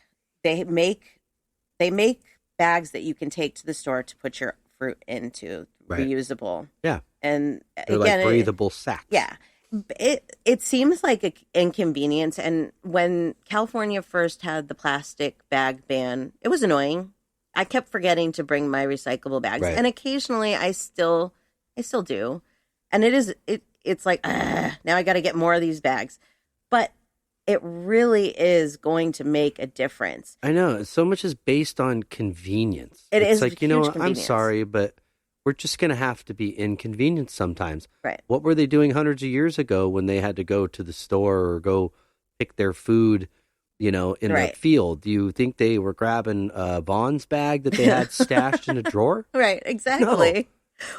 They make bags that you can take to the store to put your fruit into, reusable. Yeah. And they're again, like breathable sacks. Yeah. It seems like an inconvenience. And when California first had the plastic bag ban, it was annoying. I kept forgetting to bring my recyclable bags, and occasionally I still do, and it's like, now I got to get more of these bags. But it really is going to make a difference. I know. So much is based on convenience. It's like, huge I'm convenience. sorry, but we're just going to have to be inconvenienced sometimes. Right. What were they doing hundreds of years ago when they had to go to the store or go pick their food, in the field? Do you think they were grabbing a Vaughn's bag that they had stashed in a drawer? Right, exactly. No.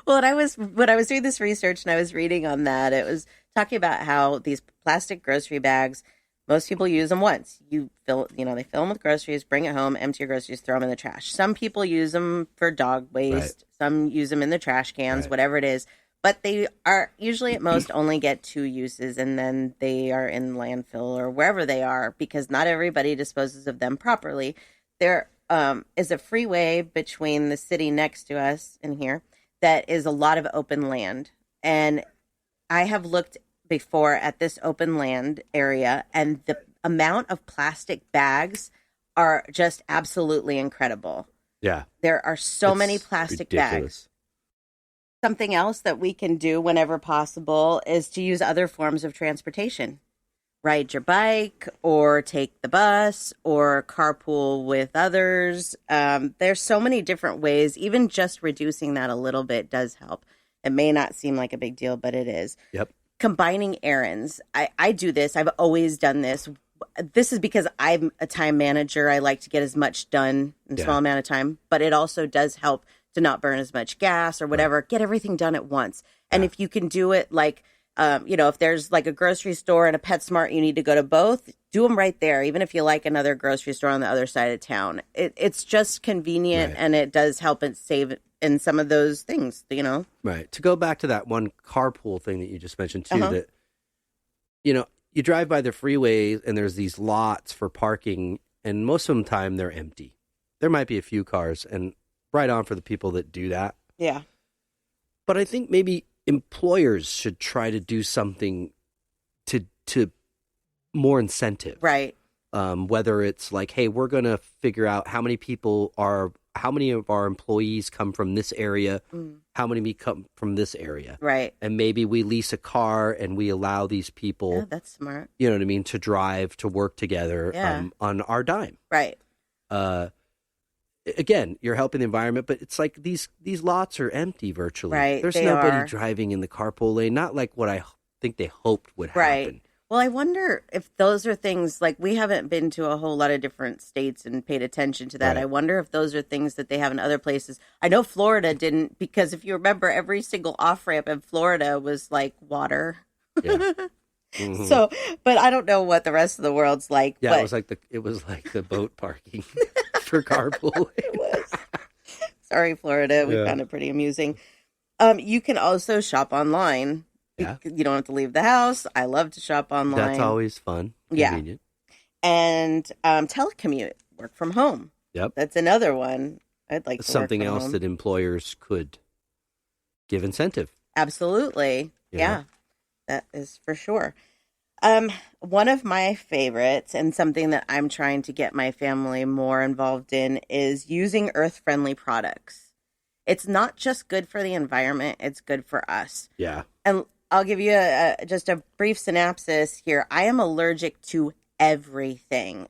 Well, and when I was doing this research and I was reading on that, it was talking about how these plastic grocery bags, most people use them once. They fill them with groceries, bring it home, empty your groceries, throw them in the trash. Some people use them for dog waste. Right. Some use them in the trash cans, whatever it is. But they are usually at most only get 2 uses, and then they are in landfill or wherever they are, because not everybody disposes of them properly. There is a freeway between the city next to us in here that is a lot of open land. And I have looked before at this open land area, and the amount of plastic bags are just absolutely incredible. Yeah. There are so many plastic bags. Something else that we can do whenever possible is to use other forms of transportation. Ride your bike or take the bus or carpool with others. There's so many different ways. Even just reducing that a little bit does help. It may not seem like a big deal, but it is. Yep. Combining errands. I do this. I've always done this. This is because I'm a time manager. I like to get as much done in a small amount of time, but it also does help to not burn as much gas or whatever. Right. Get everything done at once. And if you can do it like, if there's like a grocery store and a PetSmart, you need to go to both, do them right there. Even if you like another grocery store on the other side of town, it's just convenient and it does help and save in some of those things, Right. To go back to that one carpool thing that you just mentioned too, that, you drive by the freeway and there's these lots for parking, and most of the time they're empty. There might be a few cars, and right on for the people that do that. Yeah. But I think maybe employers should try to do something to more incentive. Right. Whether it's like, hey, we're going to figure out how many of our employees come from this area, how many come from this area. Right. And maybe we lease a car and we allow these people, yeah, that's smart. You know what I mean, to drive, to work together on our dime. Right. Again, you're helping the environment, but it's like these lots are empty virtually. Right. There's nobody driving in the carpool lane, not like what I think they hoped would happen. Right. Well, I wonder if those are things, like we haven't been to a whole lot of different states and paid attention to that. Right. I wonder if those are things that they have in other places. I know Florida didn't, because if you remember, every single off-ramp in Florida was like water. Yeah. Mm-hmm. So, but I don't know what the rest of the world's like. Yeah, but... it was like the boat parking for carpool. It was. Sorry, Florida. We found it pretty amusing. You can also shop online. Yeah. You don't have to leave the house. I love to shop online. That's always fun. Convenient. Yeah. And telecommute, work from home. Yep. That's another one. I'd like to something work from else home. that employers could give incentive. Absolutely. Yeah. That is for sure. One of my favorites, and something that I'm trying to get my family more involved in, is using earth-friendly products. It's not just good for the environment, it's good for us. Yeah. And I'll give you just a brief synopsis here. I am allergic to everything.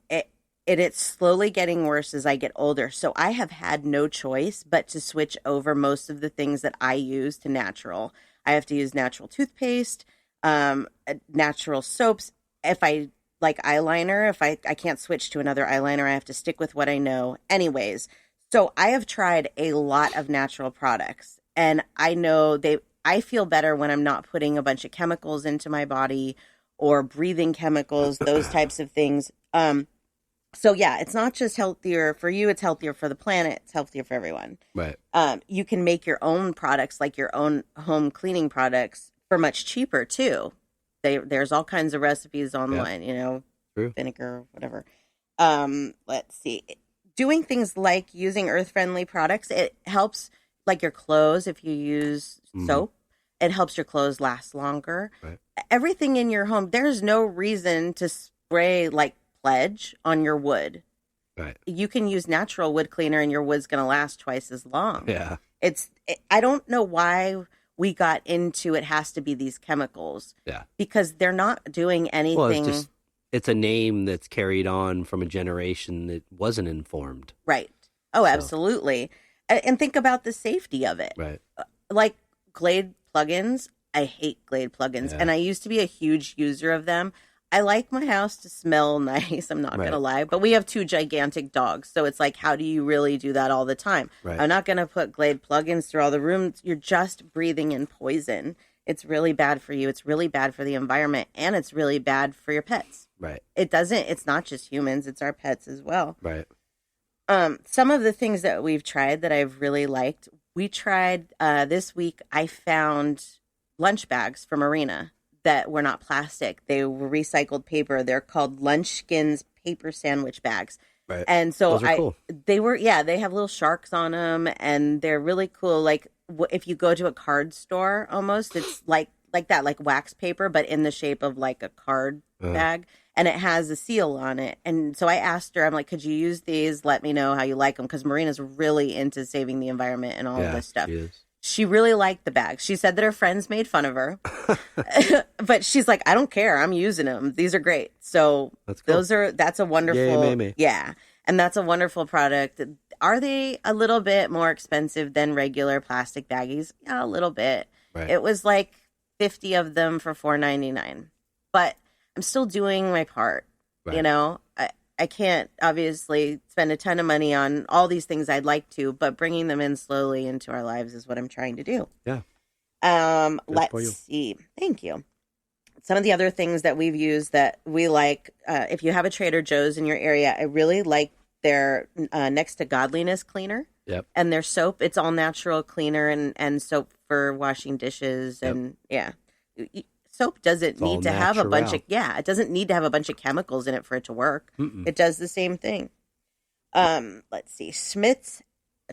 It's slowly getting worse as I get older. So I have had no choice but to switch over most of the things that I use to natural. I have to use natural toothpaste, natural soaps. If I like eyeliner, if I can't switch to another eyeliner, I have to stick with what I know. Anyways, so I have tried a lot of natural products, and I know I feel better when I'm not putting a bunch of chemicals into my body or breathing chemicals, those types of things. So yeah, it's not just healthier for you, it's healthier for the planet, it's healthier for everyone. Right. You can make your own products, like your own home cleaning products, for much cheaper too. There's all kinds of recipes online, True. Vinegar, whatever. Let's see. Doing things like using earth-friendly products, it helps, like your clothes, if you use soap, it helps your clothes last longer. Right. Everything in your home, there's no reason to spray like Pledge on your wood. Right. You can use natural wood cleaner and your wood's going to last twice as long. Yeah. I don't know why we got into it has to be these chemicals. Yeah. Because they're not doing anything. Well, it's a name that's carried on from a generation that wasn't informed. Right. Oh, absolutely. And think about the safety of it. Right. Like Glade plugins. I hate Glade plugins. And I used to be a huge user of them. I like my house to smell nice. I'm not going to lie. But we have 2 gigantic dogs. So it's like, how do you really do that all the time? Right. I'm not going to put Glade plugins through all the rooms. You're just breathing in poison. It's really bad for you. It's really bad for the environment. And it's really bad for your pets. Right. It's not just humans. It's our pets as well. Right. Some of the things that we've tried that I've really liked. We tried this week. I found lunch bags from Arena that were not plastic. They were recycled paper. They're called Lunchskins paper sandwich bags. Right. And so Those are cool. they have little sharks on them, and they're really cool. Like if you go to a card store, almost it's like that, like wax paper, but in the shape of like a card bag. And it has a seal on it. And so I asked her, I'm like, could you use these? Let me know how you like them. Because Marina's really into saving the environment and all of this stuff. She is. She really liked the bags. She said that her friends made fun of her. But she's like, I don't care. I'm using them. These are great. So That's cool. that's a wonderful. Yay, Mamie. Yeah. And that's a wonderful product. Are they a little bit more expensive than regular plastic baggies? Yeah, a little bit. Right. It was like 50 of them for $4.99. But I'm still doing my part. Right. You know, I can't obviously spend a ton of money on all these things I'd like to, but bringing them in slowly into our lives is what I'm trying to do. Yeah. Let's see. Thank you. Some of the other things that we've used that we like, if you have a Trader Joe's in your area, I really like their Next to Godliness cleaner. Yep. And their soap. It's all natural cleaner and soap for washing dishes. And soap doesn't need to have a bunch of it doesn't need to have a bunch of chemicals in it for it to work. It does the same thing. Let's see, Smith's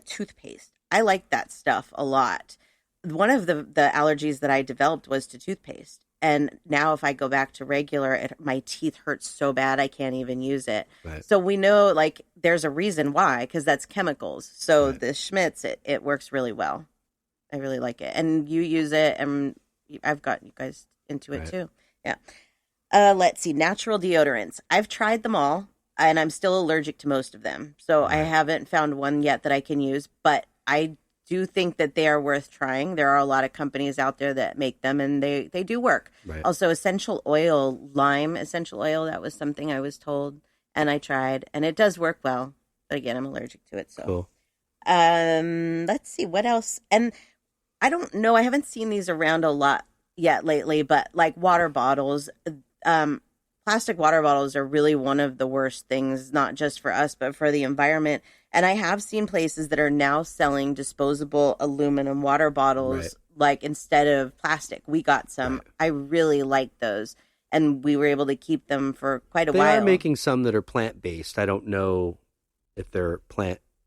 toothpaste. I like that stuff a lot. One of the allergies that I developed was to toothpaste, and now if I go back to regular, my teeth hurt so bad I can't even use it. Right. So we know like there's a reason why, because that's chemicals. So the Schmidt's it works really well. I really like it, and you use it, and I've got you guys into it too. Yeah. Let's see. Natural deodorants. I've tried them all, and I'm still allergic to most of them. So I haven't found one yet that I can use, but I do think that they are worth trying. There are a lot of companies out there that make them, and they do work. Right. Also, essential oil, lime essential oil, that was something I was told, and I tried, and it does work well. But again, I'm allergic to it. So Cool. Let's see. What else? And I don't know. I haven't seen these around a lot yet lately, but like water bottles, plastic water bottles are really one of the worst things, not just for us, but for the environment. And I have seen places that are now selling disposable aluminum water bottles, like instead of plastic. We got some. Right. I really like those. And we were able to keep them for quite a while. They are making some that are plant-based. I don't know if they're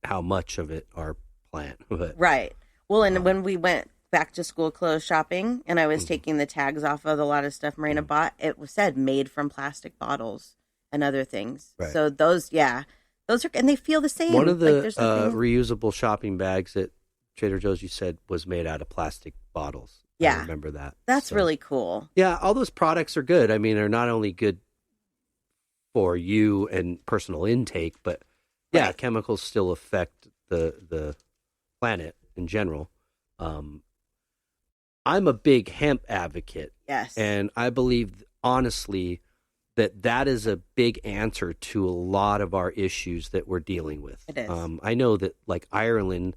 how much of it are plant. But, right. Well, and when we went back to school clothes shopping and I was taking the tags off of a lot of stuff Marina bought, it was said made from plastic bottles and other things. Right. So those are, and they feel the same. One of the like reusable shopping bags at Trader Joe's, you said, was made out of plastic bottles. Yeah. I remember that. That's really cool. Yeah, all those products are good. I mean, they're not only good for you and personal intake, but chemicals still affect the planet in general. I'm a big hemp advocate. Yes. And I believe, honestly, that is a big answer to a lot of our issues that we're dealing with. It is. I know that, like Ireland,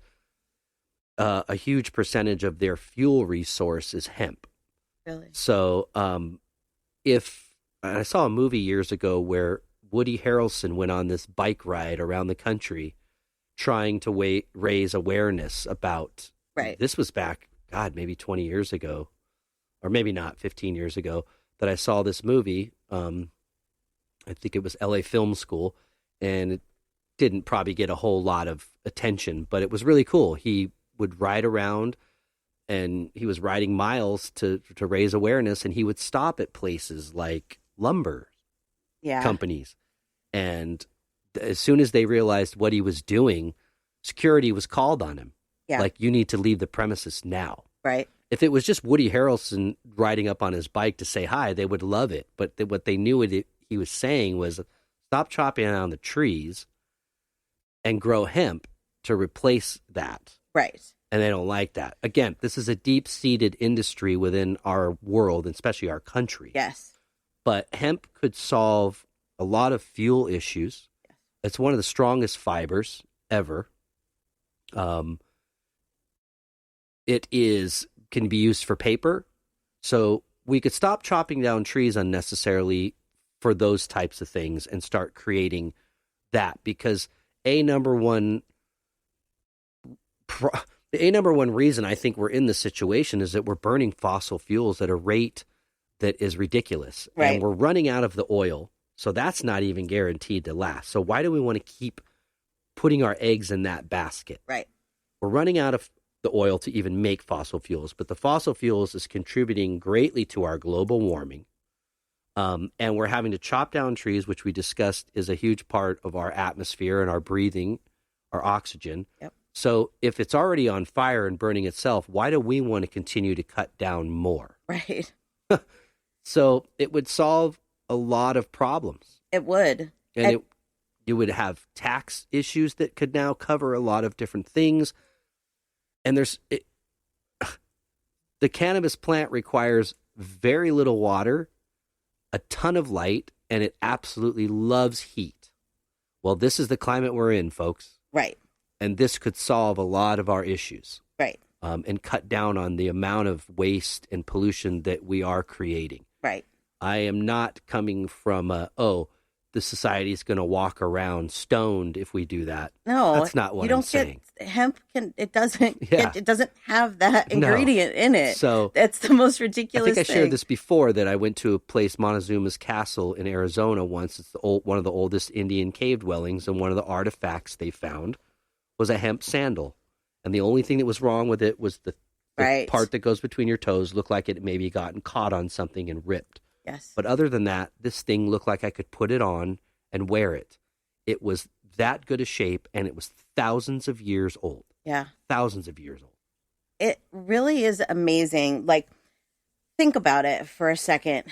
a huge percentage of their fuel resource is hemp. Really? So I saw a movie years ago where Woody Harrelson went on this bike ride around the country trying to raise awareness about, this was back, God, maybe 20 years ago, or maybe not, 15 years ago, that I saw this movie. I think it was LA Film School, and it didn't probably get a whole lot of attention, but it was really cool. He would ride around, and he was riding miles to raise awareness, and he would stop at places like lumber companies. And as soon as they realized what he was doing, security was called on him. Yeah. Like, you need to leave the premises now. Right. If it was just Woody Harrelson riding up on his bike to say hi, they would love it. But what they knew he was saying was, stop chopping down the trees and grow hemp to replace that. Right. And they don't like that. Again, this is a deep-seated industry within our world, and especially our country. Yes. But hemp could solve a lot of fuel issues. Yes. It's one of the strongest fibers ever. It can be used for paper. So we could stop chopping down trees unnecessarily for those types of things and start creating that, because the number one reason I think we're in this situation is that we're burning fossil fuels at a rate that is ridiculous. Right. And we're running out of the oil, so that's not even guaranteed to last. So why do we want to keep putting our eggs in that basket? Right. We're running out of the oil to even make fossil fuels, but the fossil fuels is contributing greatly to our global warming. And we're having to chop down trees, which we discussed is a huge part of our atmosphere and our breathing, our oxygen. Yep. So if it's already on fire and burning itself, why do we want to continue to cut down more? Right. So it would solve a lot of problems. It would. And you would have tax issues that could now cover a lot of different things. And the cannabis plant requires very little water, a ton of light, and it absolutely loves heat. Well, this is the climate we're in, folks. Right. And this could solve a lot of our issues. Right. And cut down on the amount of waste and pollution that we are creating. Right. I am not coming from the society is going to walk around stoned if we do that. No, that's not what I'm saying. Hemp it doesn't have that ingredient in it. So that's the most ridiculous thing. I think I thing. shared this before, that I went to a place, Montezuma's Castle in Arizona once. It's one of the oldest Indian cave dwellings, and one of the artifacts they found was a hemp sandal. And the only thing that was wrong with it was the part that goes between your toes looked like it maybe gotten caught on something and ripped. Yes. But other than that, this thing looked like I could put it on and wear it. It was that good a shape, and it was thousands of years old. Yeah. Thousands of years old. It really is amazing. Like, think about it for a second.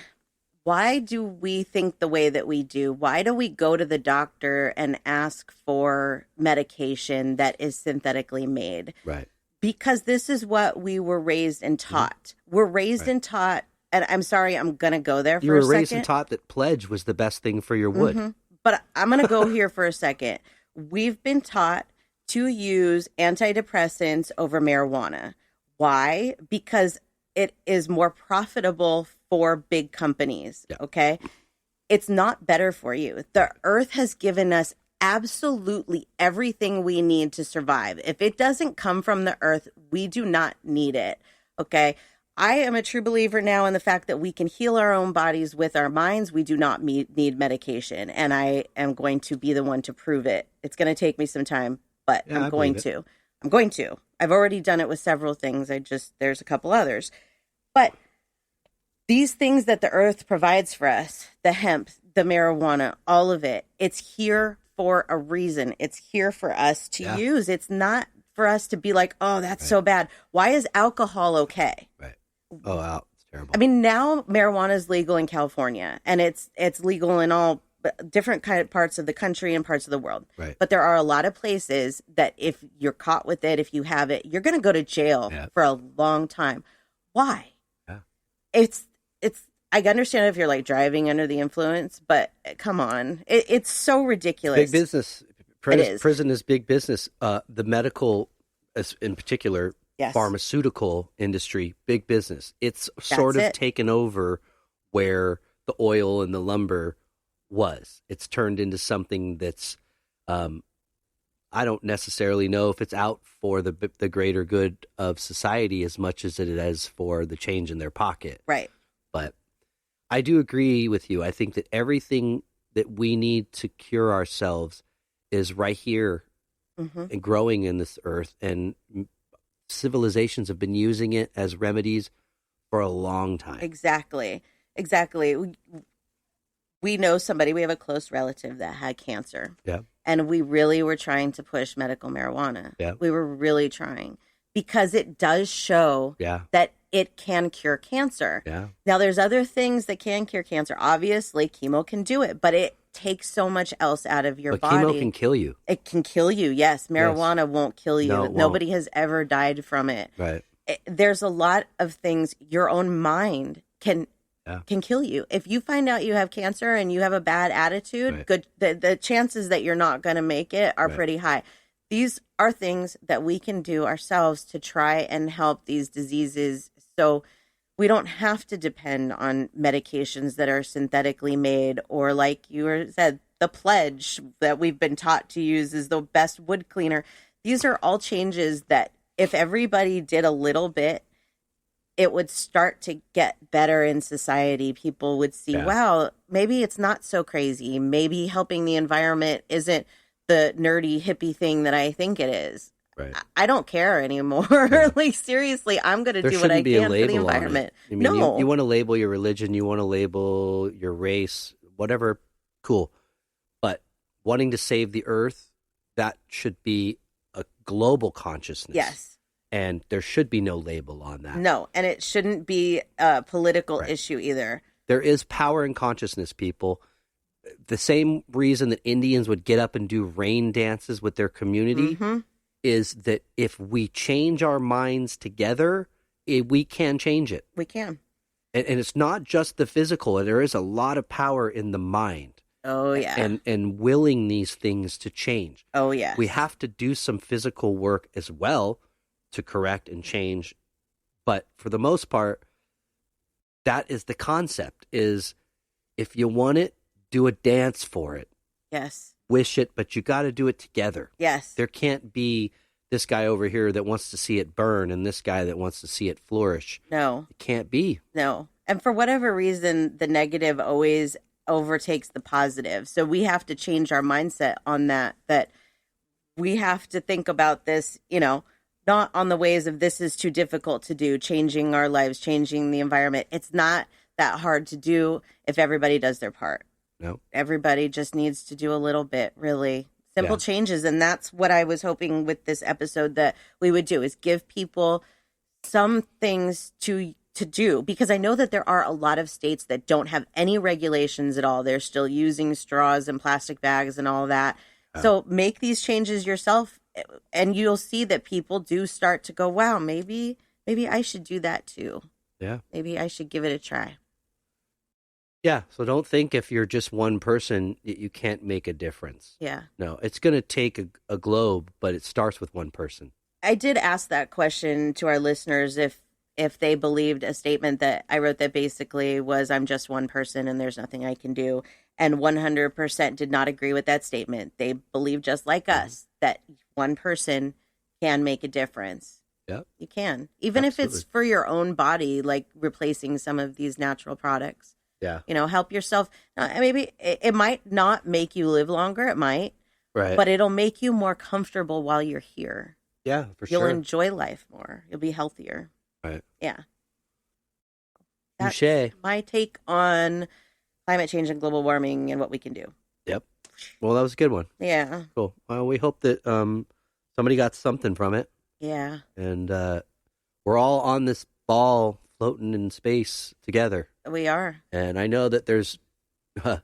Why do we think the way that we do? Why do we go to the doctor and ask for medication that is synthetically made? Right. Because this is what we were raised and taught. Mm-hmm. We're raised and taught. And I'm sorry, I'm going to go there for a second. You were raised and taught that pledge was the best thing for your wood. Mm-hmm. But I'm going to go here for a second. We've been taught to use antidepressants over marijuana. Why? Because it is more profitable for big companies, okay? It's not better for you. The earth has given us absolutely everything we need to survive. If it doesn't come from the earth, we do not need it, okay? I am a true believer now in the fact that we can heal our own bodies with our minds. We do not need medication, and I am going to be the one to prove it. It's going to take me some time, but I'm going to. I'm going to. I've already done it with several things. There's a couple others. But these things that the earth provides for us, the hemp, the marijuana, all of it, it's here for a reason. It's here for us to use. It's not for us to be like, oh, that's so bad. Why is alcohol okay? Right. Oh, wow. It's terrible. I mean, now marijuana is legal in California, and it's legal in all different kind of parts of the country and parts of the world. Right. But there are a lot of places that if you're caught with it, if you have it, you're going to go to jail for a long time. Why? Yeah. It's. I understand if you're like driving under the influence, but come on, it's so ridiculous. Big business. Prison is big business. The medical, in particular. Yes. Pharmaceutical industry, big business. It's sort of taken over where the oil and the lumber was. It's turned into something that's, I don't necessarily know if it's out for the greater good of society as much as it is for the change in their pocket. Right. But I do agree with you. I think that everything that we need to cure ourselves is right here and growing in this earth, and civilizations have been using it as remedies for a long time. Exactly. We know somebody, we have a close relative that had cancer. Yeah. And we really were trying to push medical marijuana. Yeah. We were really trying, because it does show that it can cure cancer. Yeah. Now, there's other things that can cure cancer. Obviously, chemo can do it, but it takes so much else out of your But body. chemo can kill you. It can kill you, yes. Marijuana won't kill you. No, it won't. Nobody has ever died from it. Right. There's a lot of things your own mind can kill you. If you find out you have cancer and you have a bad attitude, good. The chances that you're not going to make it are pretty high. These are things that we can do ourselves to try and help these diseases, so we don't have to depend on medications that are synthetically made, or like you said, the pledge that we've been taught to use is the best wood cleaner. These are all changes that if everybody did a little bit, it would start to get better in society. People would see, wow, maybe it's not so crazy. Maybe helping the environment isn't the nerdy hippie thing that I think it is. Right. I don't care anymore. Like, seriously, I'm going to do what I can for the environment. I mean, you want to label your religion, you want to label your race, whatever, cool. But wanting to save the earth, that should be a global consciousness. Yes. And there should be no label on that. No, and it shouldn't be a political issue either. There is power in consciousness, people. The same reason that Indians would get up and do rain dances with their community is that if we change our minds together, we can change it. We can. And it's not just the physical. There is a lot of power in the mind. Oh, yeah. And willing these things to change. Oh, yeah. We have to do some physical work as well to correct and change. But for the most part, that is the concept, is if you want it, do a dance for it. Yes. Wish it, but you got to do it together. Yes. There can't be this guy over here that wants to see it burn and this guy that wants to see it flourish. No. It can't be. No. And for whatever reason, the negative always overtakes the positive. So we have to change our mindset on that we have to think about this, not on the ways of this is too difficult to do, changing our lives, changing the environment. It's not that hard to do if everybody does their part. No. Everybody just needs to do a little bit, really. Simple changes. And that's what I was hoping with this episode that we would do, is give people some things to do. Because I know that there are a lot of states that don't have any regulations at all. They're still using straws and plastic bags and all that. So make these changes yourself, and you'll see that people do start to go, wow, maybe I should do that too. Yeah. Maybe I should give it a try. Yeah, so don't think if you're just one person, you can't make a difference. Yeah. No, it's going to take a globe, but it starts with one person. I did ask that question to our listeners if they believed a statement that I wrote that basically was, I'm just one person and there's nothing I can do. And 100% did not agree with that statement. They believe, just like us, that one person can make a difference. Yeah. You can. Even if it's for your own body, like replacing some of these natural products. Yeah. Help yourself. Maybe it might not make you live longer. It might. Right. But it'll make you more comfortable while you're here. Yeah, for You'll sure. enjoy life more. You'll be healthier. Right. Yeah. That's Touché. my take on climate change and global warming and what we can do. Yep. Well, that was a good one. Yeah. Cool. Well, we hope that somebody got something from it. Yeah. And we're all on this ball floating in space together. We are. And I know that there's, as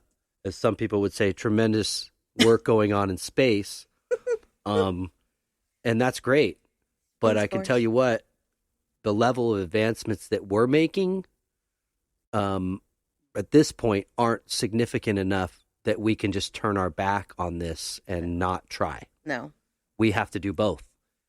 some people would say, tremendous work going on in space. And that's great. But I can tell you what, the level of advancements that we're making at this point aren't significant enough that we can just turn our back on this and not try. No. We have to do both.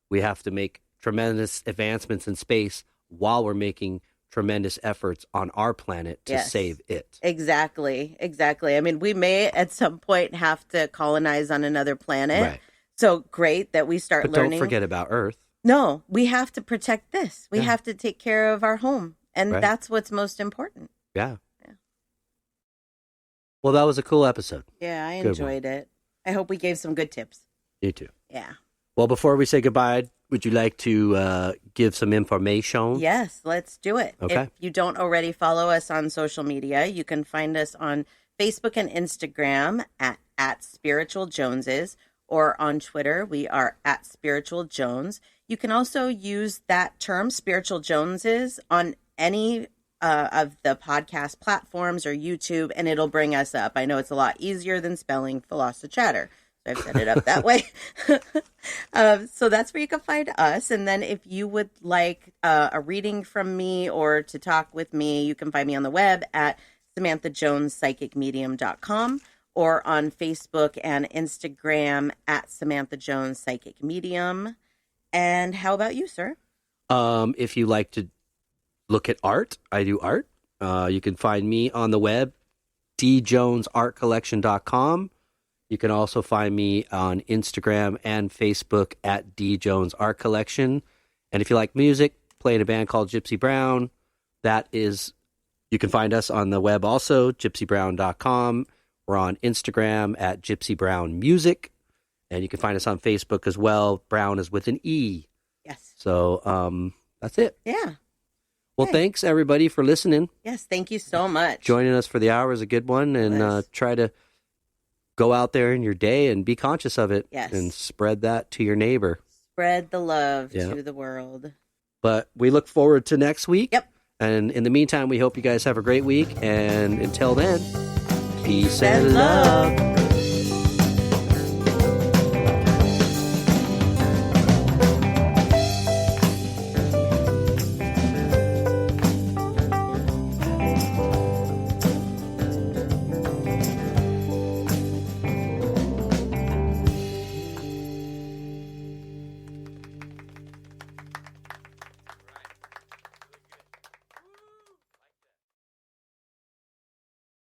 We have to make tremendous advancements in space while we're making tremendous efforts on our planet to save it. Exactly. I mean, we may at some point have to colonize on another planet. Right. So great that we start But learning. don't forget about Earth. No, we have to protect this. We have to take care of our home. And that's what's most important. Yeah. Well, that was a cool episode. Yeah, I enjoyed it. I hope we gave some good tips. You too. Yeah. Well, before we say goodbye, would you like to give some information? Yes, let's do it. Okay. If you don't already follow us on social media, you can find us on Facebook and Instagram at Spiritual Joneses, or on Twitter, we are at Spiritual Jones. You can also use that term, Spiritual Joneses, on any of the podcast platforms or YouTube, and it'll bring us up. I know it's a lot easier than spelling Chatter. So I've set it up that way. So that's where you can find us. And then if you would like a reading from me or to talk with me, you can find me on the web at SamanthaJonesPsychicMedium.com or on Facebook and Instagram at Samantha Jones Psychic Medium. And how about you, sir? If you like to look at art, I do art. You can find me on the web, djonesartcollection.com. You can also find me on Instagram and Facebook at djonesartcollection. And if you like music, play in a band called Gypsy Brown, you can find us on the web also, gypsybrown.com. We're on Instagram at Gypsy Brown Music. And you can find us on Facebook as well. Brown is with an E. Yes. So that's it. Yeah. Well, thanks everybody for listening. Yes, thank you so much. Joining us for the hour is a good one, and try to go out there in your day and be conscious of it. Yes. And spread that to your neighbor. Spread the love to the world. But we look forward to next week. Yep. And in the meantime, we hope you guys have a great week. And until then, peace and love.